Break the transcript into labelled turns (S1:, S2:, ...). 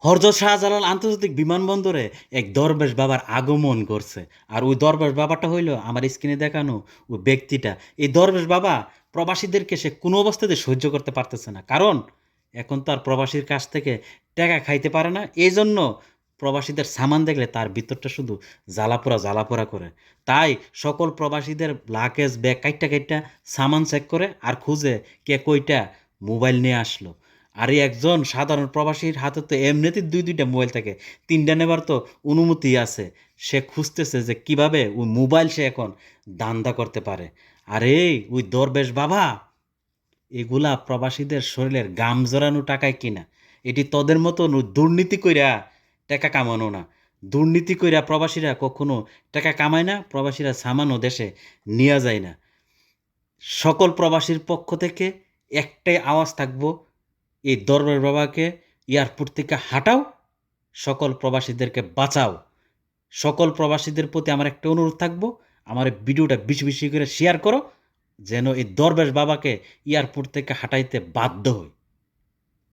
S1: হযরত শাহজালাল আন্তর্জাতিক বিমানবন্দরে এক দরবেশ বাবার আগমন করছে। আর ওই দরবেশ বাবাটা হইল আমার স্ক্রিনে দেখানো ওই ব্যক্তিটা। এই দরবেশ বাবা প্রবাসীদেরকে সে কোনো অবস্থাতে সহ্য করতে পারতেছে না। কারণ এখন তো আর প্রবাসীর কাছ থেকে টাকা খাইতে পারে না। এজন্য প্রবাসীদের সামান দেখলে তার ভিতরটা শুধু জ্বালাপোড়া, জ্বালাপোড়া করে। তাই সকল প্রবাসীদের লাগেজ ব্যাগ কাইট্টা সামান চেক করে আর খুঁজে কে কইটা মোবাইল নিয়ে আসলো। আর এই একজন সাধারণ প্রবাসীর হাতে তো এমনিতেই ২-২টা মোবাইল থাকে। ৩টা নেবার তো অনুমতি আছে। সে খুঁজতেছে যে কিভাবে ওই মোবাইল সে এখন ধান্দা করতে পারে। আরে ওই দরবেশ বাবা, এগুলা প্রবাসীদের শরীরের ঘাম জড়ানো টাকায় কিনা। এটি তোদের মতন ওই দুর্নীতি কইরা টাকা কামানো না। দুর্নীতি কইরা প্রবাসীরা কখনো টাকা কামায় না, প্রবাসীরা সামানও দেশে নিয়া যায় না। সকল প্রবাসীর পক্ষ থেকে একটাই আওয়াজ থাকবো, এই দরবেশ বাবাকে এয়ারপোর্ট থেকে হাঁটাও, সকল প্রবাসীদেরকে বাঁচাও। সকল প্রবাসীদের প্রতি আমার একটা অনুরোধ থাকবো, আমার এই ভিডিওটা বেশি বেশি করে শেয়ার করো, যেন এই দরবেশ বাবাকে এয়ারপোর্ট থেকে হাঁটাইতে বাধ্য হই।